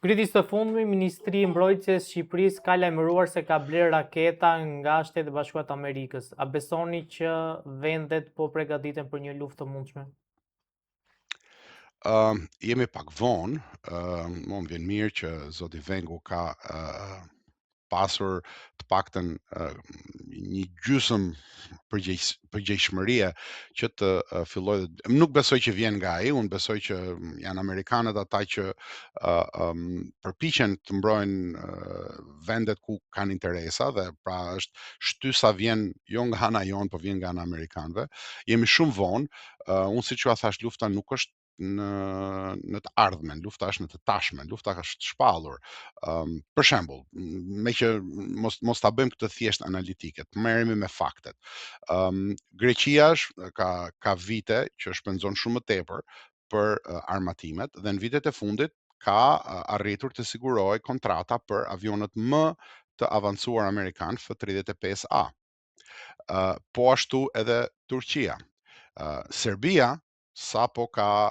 Kritis të fundmi, Ministri i Mbrojtjes Shqipërisë ka lajmëruar se ka bler raketa nga Shtetet e Bashkuara të Amerikës. A besoni që vendet po përgatiten për një luftë të mundshme? Jemi pak vonë, më vjen mirë që zoti Vengu ka pasur të paktën një gjysmë përgjegjshmërie që të fillojë. Nuk besoj që vjen nga ai, unë besoj që janë amerikanët ata që përpiqen të mbrojnë vendet ku kanë interesa dhe pra është shtysa vjen jo nga ana jonë, po vjen nga ana e amerikanëve. Jemi shumë vonë, unë siç ju thash, lufta nuk është në të ardhmen, lufta është në të tashmen, lufta është shpallur. Për shembull, me që mos ta bëjmë këtë thjesht analitike, të merremi me faktet. Greqia ka vite që shpenzon shumë më tepër për armatimet dhe në vitet e fundit ka arritur të sigurojë kontrata për avionët më të avancuar amerikan F-35A. Po ashtu edhe Turqia. Serbia sapo ka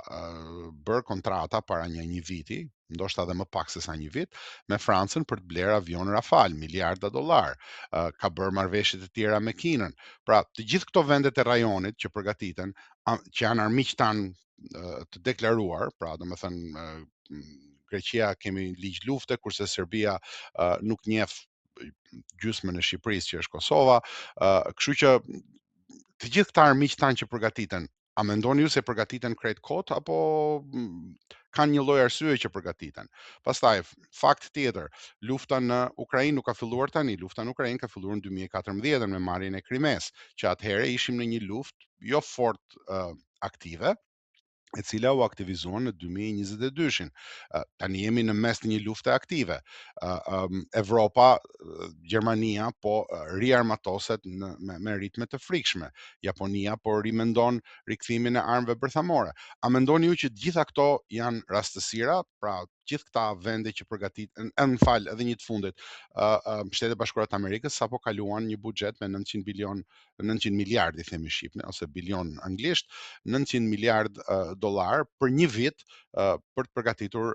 bërë kontrata para një viti, ndoshta edhe më pak se sa një vit, me Francën për të blerë avion Rafale, miliarda dollar. Ka bërë marrëveshje të tjera me Kinën. Pra, të gjithë këto vendet e rajonit që përgatiten, që janë armiq tan të deklaruar, pra domethënë Greqia kemi ligj lufte, kurse Serbia nuk njeh gjysmën e Shqipërisë që është Kosova, kështu që të gjithë këta armiq tanë që përgatiten, a mendoni ju se përgatiten krejt kot apo kanë një lloj arsye që përgatiten? Pastaj, fakt tjetër, lufta në Ukrainë nuk ka filluar tani, lufta në Ukrainë ka filluar në 2014 me marrjen e Krimes, që atëherë ishim në një luftë jo fort aktive, e cila u aktivizuan në 2022-shin. Tani jemi në mes të një lufte aktive. Evropa, Gjermania po riarmatoset me ritme të frikshme. Japonia po rimendon rikthimin e armëve bërthamore. A mendoni ju që gjitha këto janë rastësira, pra gjithë këta vende që përgatiten, edhe një të fundit, Shtetet e Bashkuara të Amerikës sapo kaluan një buxhet me 900 miliard, i themi shqipne, ose bilion anglisht, 900 miliard dollar për një vit për të përgatitur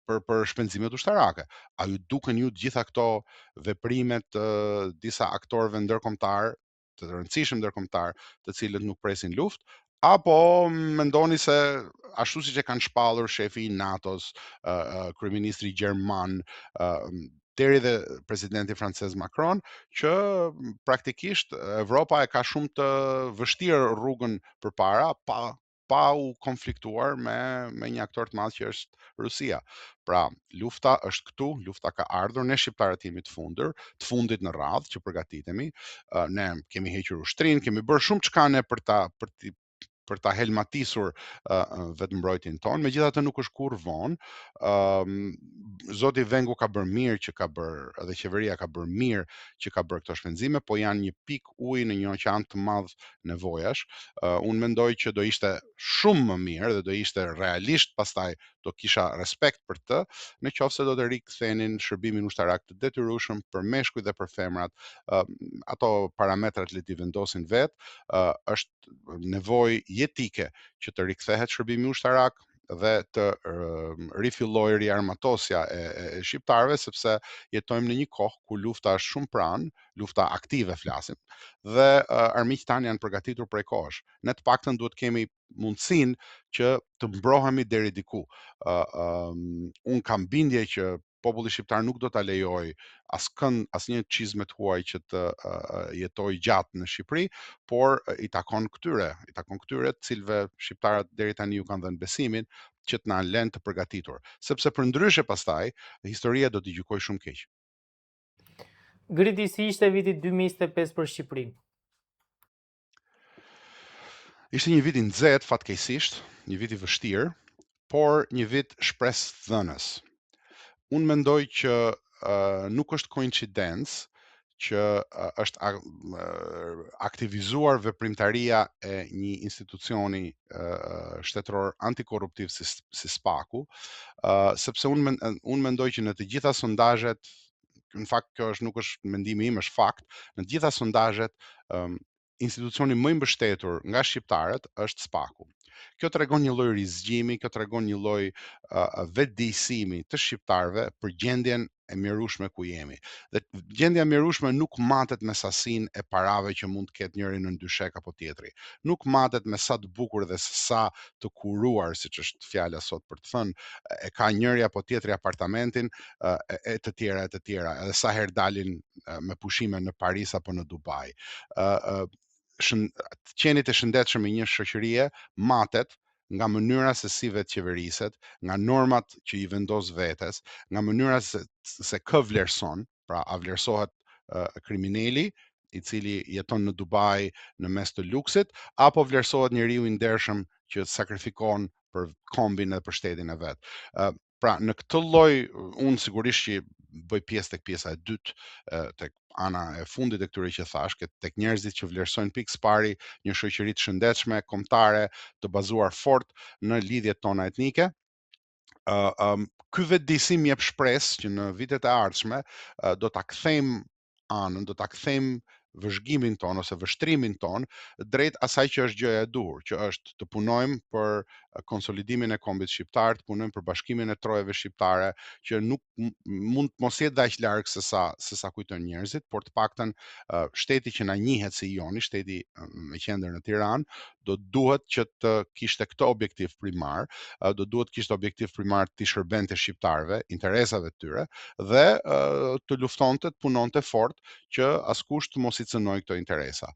për shpenzimet ushtarake. A ju duken ju gjitha këto veprimet të disa aktorëve ndërkombëtar, të rëndësishëm ndërkombëtar, të cilët nuk presin luftë, apo mendoni se ashtu siç e kanë shpallur shefi i NATO-s, kryeministri gjerman, deri dhe presidenti francez Macron, që praktikisht Evropa e ka shumë të vështirë rrugën përpara pa u konfliktuar me një aktor të madh që është Rusia. Pra, lufta është këtu, lufta ka ardhur, ne shqiptarët jemi të fundit në radhë që përgatitemi. Ne kemi hequr ushtrin, kemi bërë shumë çka ne për ta helmatisur vetëmbrojtjen tonë, megjithatë nuk është kurrë vonë. Zoti Vengu ka bërë mirë që ka bërë, edhe qeveria ka bërë mirë që ka bërë këto shpenzime, po janë një pikë ujë në një oqean të madh nevojash. Unë mendoj që do ishte shumë më mirë dhe do ishte realisht, pastaj do kisha respekt për të, në qoftë se do të rikthenin shërbimin ushtarak të detyrueshëm për meshkujt dhe për femrat. Ato parametrat le t'i vendosin vetë, është nevojë jetike që të rikthehet shërbimi ushtarak dhe të rifillojë riarmatosja e shqiptarëve, sepse jetojmë në një kohë ku lufta është shumë pranë, lufta aktive flasim, dhe armiqtë tanë janë përgatitur prej kohësh. Ne të paktën duhet kemi mundësinë që të mbrohemi deri diku. Unë kam bindje që populli shqiptar nuk do ta lejojë asnjë çizme të huaj që të jetojë gjatë në Shqipëri, por i takon këtyre të cilëve shqiptarët deri tani ju kanë dhënë besimin që të na lënë të përgatitur, sepse përndryshe pastaj historia do t'i gjykojë shumë keq. Griti si ishte viti 2025 për Shqipërinë? Ishte një vit i nxehtë fatkeqësisht, një vit i vështirë, por një vit shpresdhënës. Unë mendoj që nuk është koincidencë që është aktivizuar veprimtaria e një institucioni shtetëror antikorruptiv si Spaku, sepse unë mendoj që në të gjitha sondazhet, në fakt kjo nuk është mendimi im, është fakt, në të gjitha sondazhet institucioni më i mbështetur nga shqiptarët është Spaku. Kjo tregon një lloj rizgjimi, kjo tregon një lloj vetëdijsimi të shqiptarëve për gjendjen e mjerueshme ku jemi. Dhe gjendja e mjerueshme nuk matet me sasinë e parave që mund të ketë njëri në dyshek apo tjetri. Nuk matet me sa të bukur dhe sa të kuruar, siç është fjala sot për të thënë, e ka njëri apo tjetri apartamentin, e të tjera e të tjera, edhe sa herë dalin me pushime në Paris apo në Dubai. Qenit e shëndetshëm i një shoqërie matet nga mënyra se si vetë qeveriset, nga normat që i vendos vetes, nga mënyra se kë vlerëson, pra a vlerësohet kriminali i cili jeton në Dubai në mes të luksit, apo vlerësohet njeriu i ndershëm që sakrifikon për kombin dhe për shtetin e vet. Pra në këtë lloj unë sigurisht që bëj pjesë tek pjesa e dytë, tek ana e fundit e këtyre që thash, tek njerëzit që vlerësojnë pikë pari një shoqëri të shëndetshme, kombëtare, të bazuar fort në lidhjet tona etnike. Ky vetëdijsim jep shpresë që në vitet e ardhshme do ta kthejmë anën, do ta kthejmë vëzhgimin ton ose vështrimin ton drejt asaj që është gjëja e duhur, që është të punojmë për konsolidimin e kombit shqiptar, të punojmë për bashkimin e trojeve shqiptare, që nuk mund të mos jetë aq larg se sa kujtojnë njerëzit, por të paktën shteti që na njihet si joni, shteti me qendër në Tiranë, do duhet që të kishte këtë objektiv primar, do duhet kishte objektiv primar të shërbente shqiptarëve, interesave të tyre dhe të luftonte, të punonte fort që askush të mos i cënoj këto interesa.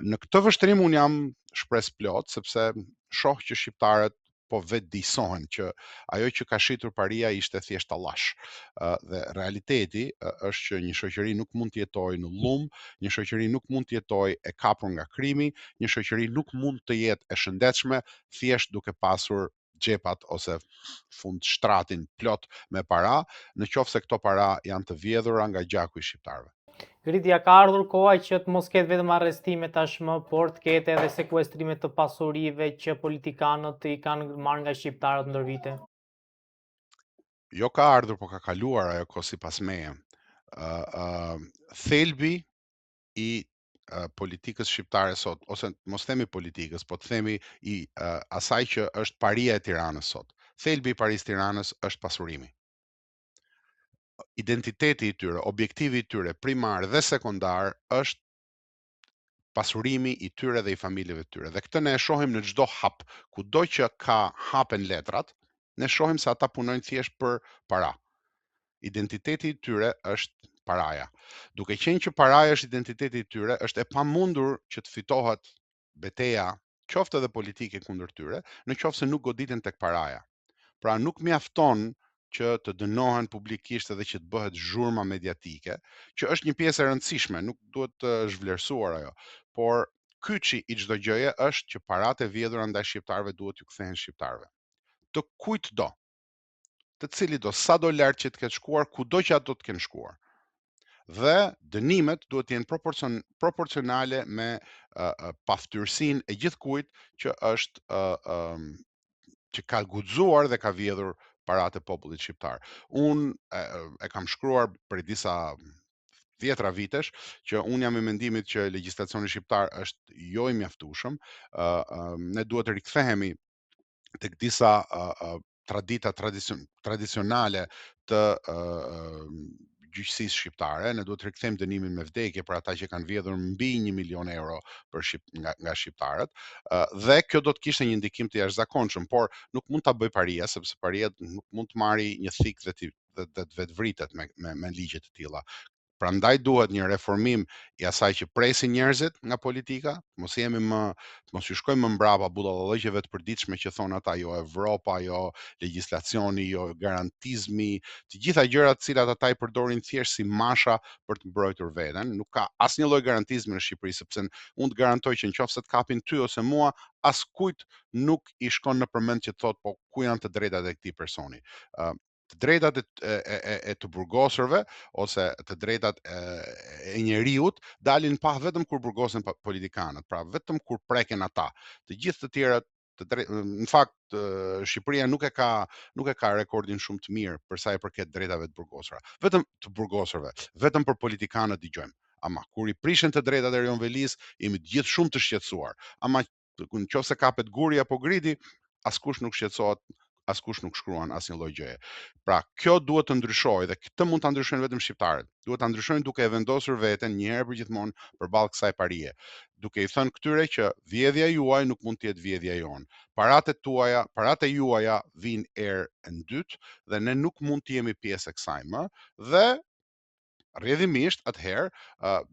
Në këtë vështrim unë jam shpresë plot sepse shoh që shqiptarët po vetëdijsohen që ajo që ka shitur paria ishte thjesht tallash. Dhe realiteti është që një shoqëri nuk mund të jetojë në llumë, një shoqëri nuk mund të jetojë e kapur nga krimi, një shoqëri nuk mund të jetë e shëndetshme thjesht duke pasur xhepat ose fund shtratin plot me para, në qoftë se këto para janë të vjedhura nga gjaku i shqiptarëve. Gritja ka ardhur koha që të mos ketë vetëm arrestime tashmë, por të ketë edhe sekuestrime të pasurive që politikanët i kanë marrë nga shqiptarët ndër vite. Jo ka ardhur, po ka kaluar ajo kohë sipas meje. Thelbi i politikës shqiptare sot, ose mos themi politikës, po të themi i asaj që është paria e Tiranës sot. Thelbi i Parisë Tiranës është pasurimi. Identiteti i tyre, objektivi i tyre primar dhe sekondar është pasurimi i tyre dhe i familjeve të tyre. Dhe këtë ne e shohim në çdo hap, kudo që ka hapen letrat, ne shohim se ata punojnë thjesht për para. Identiteti i tyre është paraja. Duke qenë që paraja është identiteti i tyre, është e pamundur që të fitohet beteja, qoftë edhe politike kundër tyre, në qoftë se nuk goditen tek paraja. Pra nuk mjafton që të dënohen publikisht edhe që të bëhet zhurma mediatike, që është një pjesë e rëndësishme, nuk duhet të zhvlerësuar ajo, por kyçi i çdo gjëje është që paratë e vjedhura ndaj shqiptarëve duhet t'ju kthehen shqiptarëve. Të kujt do, të cili do, sa do lart që të ketë shkuar, kudo që ato të kenë shkuar. Dhe dënimet duhet të jenë proporcionale me paftyrsinë e gjithkujt që është që ka guxuar dhe ka vjedhur paratë e popullit shqiptar. Unë e kam shkruar për disa 10 vitesh që unë jam i mendimit që legjislacioni shqiptar është jo i mjaftueshëm. Ne duhet të rikthehemi tek disa tradita tradicionale të gjyqësisë shqiptare. Ne duhet të rikthejmë dënimin me vdekje për ata që kanë vjedhur mbi 1 milion euro për nga shqiptarët. Dhe kjo do të kishte një ndikim të jashtëzakonshëm, por nuk mund ta bëj paria sepse paria nuk mund të marrë një thik dhe të vetvritet me ligje të tilla. Prandaj duhet një reformim i asaj që presin njerëzit nga politika, mos ju shkojmë më mbrapa bullallëqeve të përditshme që thon ata jo Evropa, jo legjislacioni, jo garantizmi, të gjitha gjërat të cilat ata i përdorin thjesht si masha për të mbrojtur veten. Nuk ka asnjë lloj garantizmi në Shqipëri, sepse unë të garantoj që nëse të kapin ty ose mua, askujt nuk i shkon nëpër mend që thot po ku janë të drejtat e këtij personi. Të drejtat e të burgosurve ose të drejtat e njeriut dalin pa vetëm kur burgosen politikanët, pra vetëm kur preken ata. Të gjithë të tjerat në fakt Shqipëria nuk e ka rekordin shumë të mirë për sa i përket drejtave të burgosura. Vetëm të burgosurve, vetëm për politikanët dëgjojmë. Ama kur i prishin të drejtat e Erion Velis, jemi të gjithë shumë të shqetësuar. Ama Nëse kapet guri apo gridi, askush nuk shqetësohet, askush nuk shkruan asnjë lloj gjëje. Pra, kjo duhet të ndryshojë dhe këtë mund ta ndryshojnë vetëm shqiptarët. Duhet ta ndryshojnë duke e vendosur veten një herë për gjithmonë përballë kësaj parie, duke i thënë këtyre që vjedhja juaj nuk mund të jetë vjedhja jonë. Paratë e juaja vinë erë në dytë dhe ne nuk mund të jemi pjesë e kësaj më dhe rrjedhimisht atëherë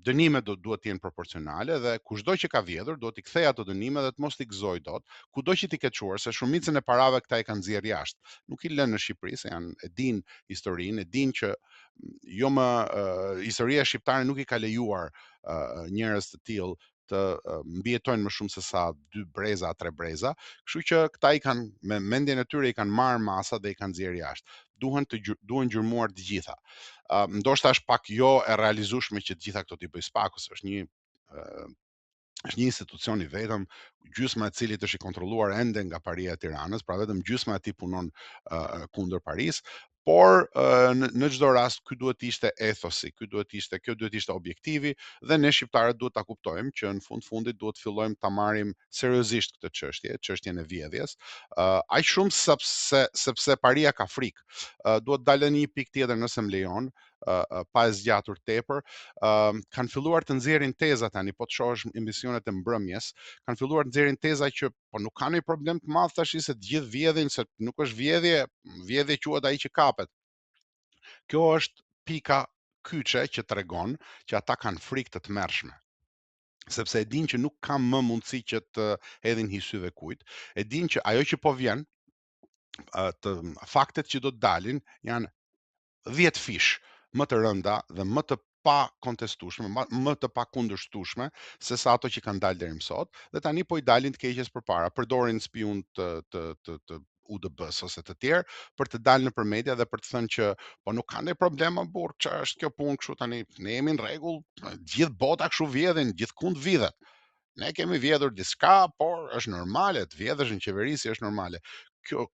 dënimet duhet të jenë proporcionale dhe kushdo që ka vjedhur duhet i kthejë ato dënime dhe të mos i gëzojë dot, kudo që ti ketë çuar, se shumicën e parave këta i kanë nxjerr jashtë. Nuk i lënë në Shqipëri se e din historinë, e din që jo më historia shqiptare nuk i ka lejuar njerëz të tillë të mbijetojnë më shumë se sa 2 breza, 3 breza, kështu që këta i kanë me mendjen e tyre i kanë marrë masa dhe i kanë nxjerr jashtë. Duhen gjurmuar të gjitha. Ndoshta është pak jo e realizueshme që të gjitha këto t'i bëj spaku, se është një institucion i vetëm, gjysma e cilit është i kontrolluar ende nga Paria e Tiranës, pra vetëm gjysma e tij punon kundër Paris, por në çdo rast ky duhet të ishte ethosi, kjo duhet të ishte objektivi dhe ne shqiptarët duhet ta kuptojmë që në fundit duhet fillojmë ta marrim seriozisht këtë çështje, çështjen e vjedhjes, aq shumë sepse Paria ka frikë. Duhet dalë në një pikë tjetër nëse më lejon, pa e zgjatur tepër, kanë filluar të nxjerrin teza tani, po të shohësh emisionet e mbrëmjes, kanë filluar të nxjerrin teza që po nuk ka ndonjë problem të madh tash se të gjithë vjedhin, se nuk është vjedhje quhet ai që kapet. Kjo është pika kyçe që tregon që ata kanë frikë të tmerrshme, sepse e din që nuk kam më mundësi që të hedhin hysyve kujt, e din që ajo që po vjen, faktet që do të dalin janë 10 fish më të rënda dhe më të pa kontestueshme, më të pa kundërshtueshme se sa ato që kanë dalë deri më sot, dhe tani po i dalin të keqes përpara, përdorin spiun të UDB-s ose të tjerë për të dalë nëpër media dhe për të thënë që po nuk ka ndonjë problem më burr, ç'është kjo punë kështu tani, ne jemi në rregull, gjithë bota kështu vjedhin, gjithkund vjedhet. Ne kemi vjedhur diçka, por është normale, të vjedhësh në qeveri si është normale. Kjo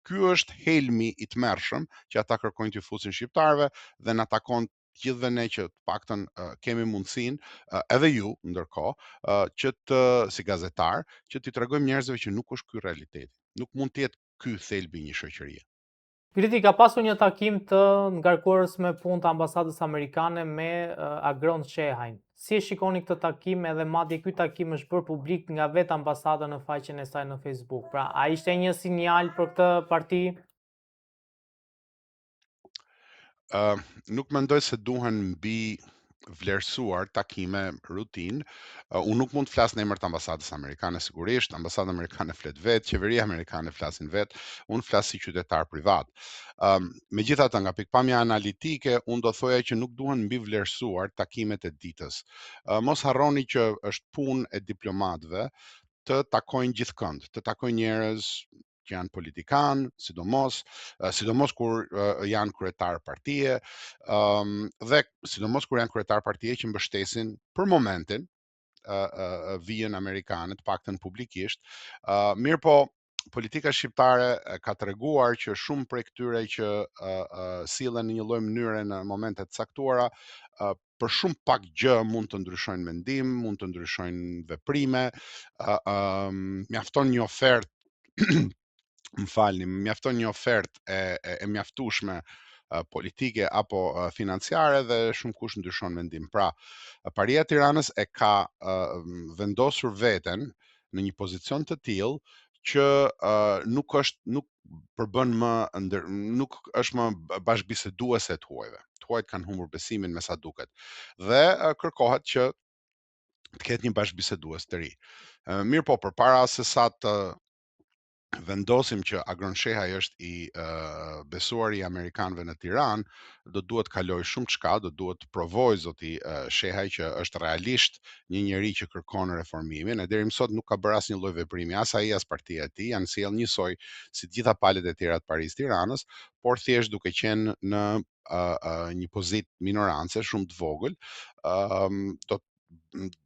Ky është helmi i tmerrshëm që ata kërkojnë t'ju fusin shqiptarëve dhe na takon gjithëve ne që të paktën kemi mundësinë, edhe ju ndërkohë, që të si gazetar, që t'i tregojmë njerëzve që nuk është ky realiteti. Nuk mund të jetë ky thelbi i një shoqërie. Griti, ka pasur një takim të ngarkuarës me punë të ambasadës amerikane me Agron Shehajn. Si e shikoni këtë takim, edhe madje ky takim është bërë publik nga vetë ambasada në faqen e saj në Facebook. Pra, a ishte një sinjal për këtë parti? Nuk mendoj se duhen mbi vlerësuar takime rutinë. Unë nuk mund të flas në emër të ambasadës amerikane sigurisht, ambasada amerikane flet vetë, qeveria amerikane flasin vetë, unë flas si qytetar privat. Megjithatë, nga pikpamja analitike, unë do thoja që nuk duhen mbi vlerësuar takimet e ditës. Mos harroni që është punë e diplomatëve të takojnë gjithkënd, të takojnë njerëz që janë politikan, sidomos kur janë kryetar partije, dhe sidomos kur janë kryetar partije që mbështesin për momentin vijën amerikane, të paktën publikisht. Mirë po, politika shqiptare ka treguar që shumë prej këtyre që sillen në një lloj mënyre në momente të caktuara, për shumë pak gjë mund të ndryshojnë mendim, mund të ndryshojnë veprime, mjafton një ofertë më falni, mjafton një ofertë e mjaftueshme politike apo financiare dhe shumë kush ndryshon mendim. Pra, Paria e Tiranës e ka vendosur veten në një pozicion të tillë që nuk përbën më nuk është më bashkëbiseduese të huajve. Të huajt kanë humbur besimin me sa duket. Dhe kërkohet që të ketë një bashkëbisedues të ri. Mirë po, përpara se sa të vendosim që Agron Shehaj është i besuari i amerikanëve në Tiranë, do duhet kaloj shumë çka, do duhet të provoj zoti Shehaj që është realisht një njeri që kërkon reformimin, e deri më sot nuk ka bërë asnjë lloj veprimi, as ai as partia e tij, janë sjell njësoj si të gjitha palët e tjera të Paris Tiranës, por thjesht duke qenë në një pozitë minorance shumë të vogël, do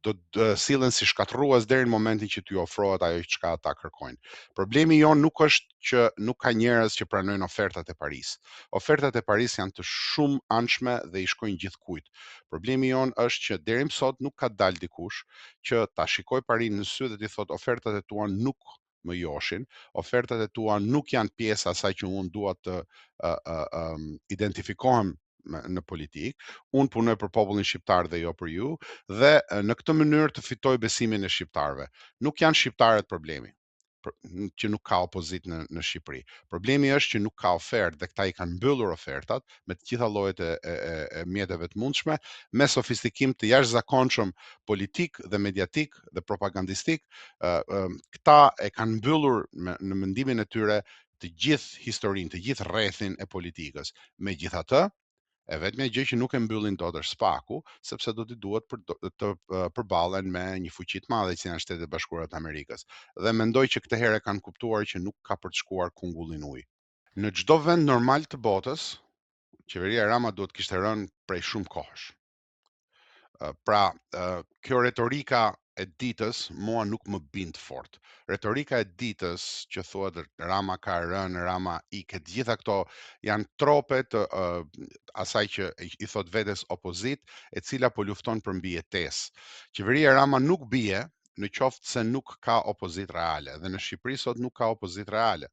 do të sillen si shkatërrues deri në momentin që t'ju ofrohet ajo çka ata kërkojnë. Problemi jon nuk është që nuk ka njerëz që pranojnë ofertat e Paris. Ofertat e Paris janë të shumë anshme dhe i shkojnë gjithkujt. Problemi jon është që deri më sot nuk ka dalë dikush që ta shikoj Parin në sy dhe t'i thotë ofertat e tua nuk më joshin, ofertat e tua nuk janë pjesë asaj që unë dua të identifikohem në politikë, unë punoj për popullin shqiptar dhe jo për ju, dhe në këtë mënyrë të fitoj besimin e shqiptarëve. Nuk janë shqiptarët problemi që nuk ka opozit në Shqipëri. Problemi është që nuk ka ofertë dhe këta i kanë mbyllur ofertat me të gjitha llojet e mjeteve të mundshme, me sofistikim të jashtëzakonshëm politik dhe mediatik dhe propagandistik. Këta e kanë mbyllur në mendimin e tyre të gjithë historinë, të gjithë rrethin e politikës. Megjithatë, e vetmja gjë që nuk e mbyllin dot është SPAK-u, sepse do t'i duhet të përballen me një fuqi të madhe që janë Shtetet e Bashkuara të Amerikës. Dhe mendoj që këtë herë kanë kuptuar që nuk ka për të shkuar kungullin ujë. Në çdo vend normal të botës, qeveria Rama duhet kishte rënë prej shumë kohësh. Pra, kjo retorika e ditës mua nuk më bind fort. Retorika e ditës që thuhet Rama ka rënë, Rama ikë, të gjitha këto janë trope të asaj që i thot vetes opozit, e cila po lufton për mbijetesë. Qeveria Rama nuk bie në qoftë se nuk ka opozit reale, dhe në Shqipëri sot nuk ka opozit reale.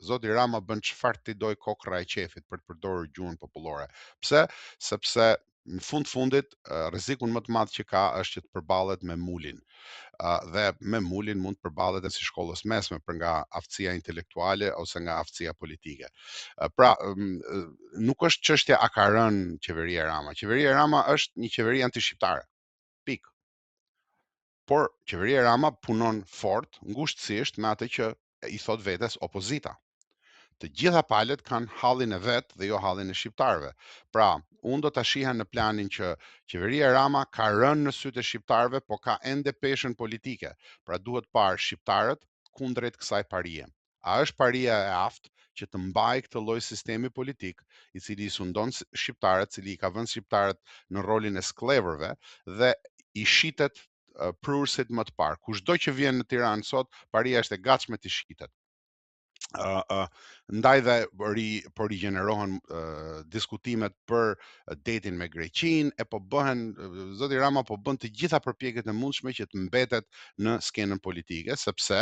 Zoti Rama bën çfarë ti doj kokra e qefit, për të përdorur gjuhën popullore. Pse? Sepse në fundit rrezikun më të madh që ka është që të përballet me mulin. Dhe me mulin mund të përballet edhe si shkollës mesme, për nga aftësia intelektuale ose nga aftësia politike. Pra, nuk është çështja a ka rënë qeveria Rama. Qeveria Rama është një qeveri antishqiptare. Pikë. Por qeveria Rama punon fort, ngushtësisht me atë që i thot vetes opozita. Të gjitha palët kanë hallin e vet dhe jo hallin e shqiptarëve. Pra, unë do ta shiha në planin që qeveria Rama ka rënë në sytë e shqiptarëve, po ka ende peshën politike. Pra, duhet parë shqiptarët kundrejt kësaj parie. A është paria e aftë që të mbajë këtë lloj sistemi politik, i cili i sundon shqiptarët, cili i ka vënë shqiptarët në rolin e skllëvërve dhe i shitet prurësit më të parë. Kushdo që vjen në Tiranë sot, paria është e gatshme të shitet. Ndaj dhe po rigjenerohen diskutimet për detin me Greqinë, e po bëhen, zoti Rama po bën të gjitha përpjekjet e mundshme që të mbetet në skenën politike, sepse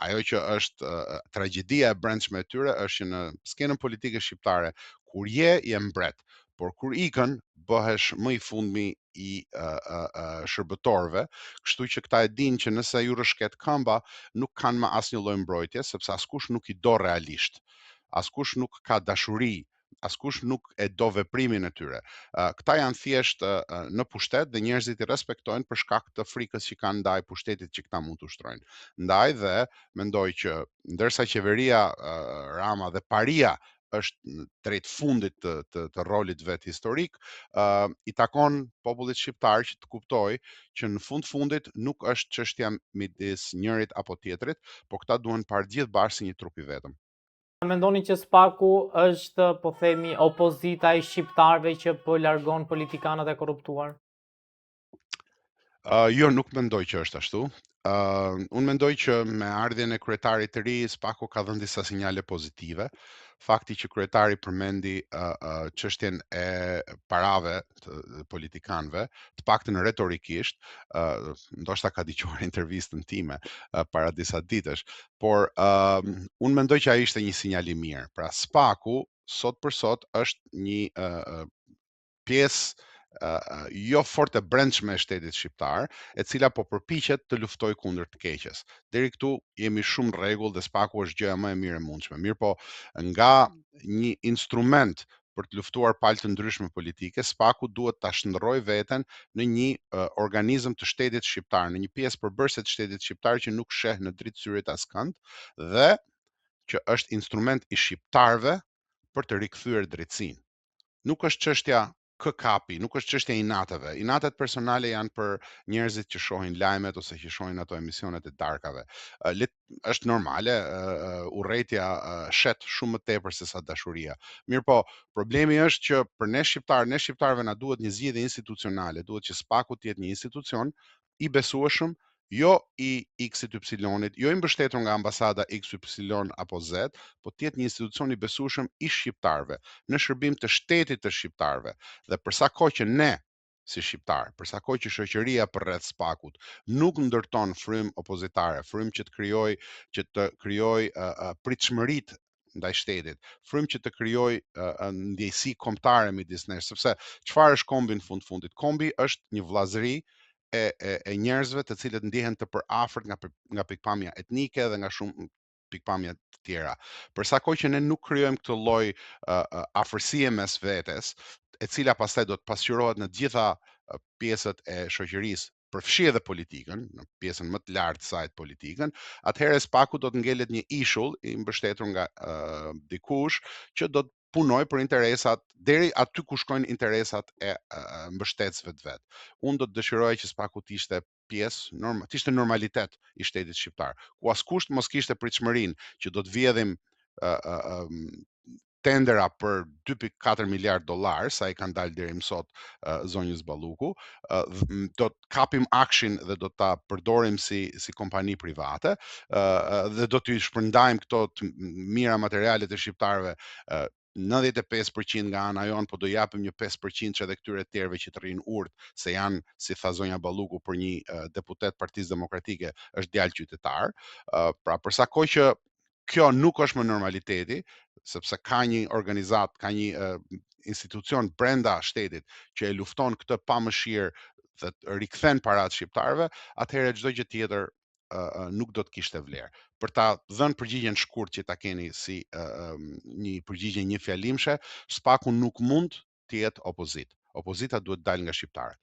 ajo që është tragjedia e brendshme e tyre është që në skenën politike shqiptare, kur je mbret, por kur ikën bëhesh më i fundmi i shërbëtorëve, kështu që këta e dinë që nëse ju rrëshket këmba, nuk kanë më asnjë lloj mbrojtje, sepse askush nuk i do realisht. Askush nuk ka dashuri, askush nuk e do veprimin e tyre. Këta janë thjesht në pushtet dhe njerëzit i respektojnë për shkak të frikës që kanë ndaj pushtetit që këta mund të ushtrojnë. Ndaj dhe mendoj që ndërsa qeveria Rama dhe paria është drejt fundit të rolit vet historik, i takon popullit shqiptar që të kuptoj që në fundit nuk është çështja midis njërit apo tjetrit, por këta duhen parë gjithë bashkë si një trup i vetëm. Mendoni që SPAK-u është, po themi, opozita e shqiptarëve që po largon politikanët e korruptuar? Jo, nuk mendoj që është ashtu. Unë mendoj që me ardhjen e kryetarit të ri, SPAK-u ka dhënë disa sinjale pozitive. Fakti që kryetari përmendi çështjen e parave të politikanëve, të paktën retorikisht, ndoshta ka dëgjuar intervistën time para disa ditësh, por unë mendoj që ai ishte një sinjal i mirë. Pra, SPAK-u sot për sot është një pjesë jo fort e brendshme e shtetit shqiptar, e cila po përpiqet të luftoj kundër të keqes. Deri këtu jemi shumë rregull dhe SPAK-u është gjëja më e mirë e mundshme. Mirë po, nga një instrument për të luftuar palë të ndryshme politike, SPAK-u duhet ta shndërrojë veten në një organizëm të shtetit shqiptar, në një pjesë përbërëse të shtetit shqiptar që nuk sheh në dritë syrit askënd dhe që është instrument i shqiptarëve për të rikthyer drejtësinë. Nuk është çështja kë kapi, nuk është çështja e inateve. Inatet personale janë për njerëzit që shohin lajmet ose që shohin ato emisionet e darkave. Është normale, urrejtja shet shumë më tepër se sa dashuria. Mirë po, problemi është që për ne shqiptarëve na duhet një zgjidhje institucionale, duhet që SPAK-u të jetë një institucion i besueshëm, jo i XY-it, jo i mbështetur nga ambasada XY apo Z, po të jetë një institucion i besueshëm i shqiptarëve, në shërbim të shtetit të shqiptarëve. Dhe për sa kohë që ne si shqiptar, për sa kohë që shoqëria përreth SPAK-ut nuk ndërton frym opozitare, frym që të krijoj pritshmëritë ndaj shtetit, frym që të krijoj ndjesi kombëtare midis nesh, sepse çfarë është kombi në fund fundit? Kombi është një vllazëri e njerëzve të cilët ndjehen të përafërt nga pikpamja etnike dhe nga shumë pikpamja të tjera. Për sa kohë që ne nuk krijojmë këtë lloj afërsie mes vetes, e cila pastaj do të pasqyrohet në të gjitha pjesët e shoqërisë, përfshi edhe politikën, në pjesën më të lartë saj të politikën, atëherë SPAK-u do të ngelet një ishull i mbështetur nga dikush që do të punoj për interesat deri aty ku shkojnë interesat e mbështetësve të vet. Unë do të dëshiroja që SPAK-u të ishte të ishte normalitet i shtetit shqiptar, ku askush mos kishte pritshmërinë që do të vjedhim tendera për 2.4 miliard dollar, sa i kanë dalë deri më sot zonjës Balluku, do të kapim akshin dhe do ta përdorim si kompani private, dhe do t'ju shpërndajmë këto të mira materialet e shqiptarëve 95% nga ana jon, po do japim një 5% që edhe këtyre të tjerëve që të rrinë urt, se janë, si tha zonja Balluku, për një deputet Partisë Demokratike, është djalë qytetar. Pra, për sa kohë që kjo nuk është më normaliteti, sepse ka një organizat, ka një institucion brenda shtetit që e lufton këtë pa mëshirë dhe të rikthen paratë shqiptarëve, atëherë çdo gjë tjetër nuk do të kishte vlerë. Për ta dhënë përgjigjen shkurt që ta keni si një përgjigje një fjalimshe, SPAK-u nuk mund të jetë opozit. Opozita duhet dalë nga shqiptarët.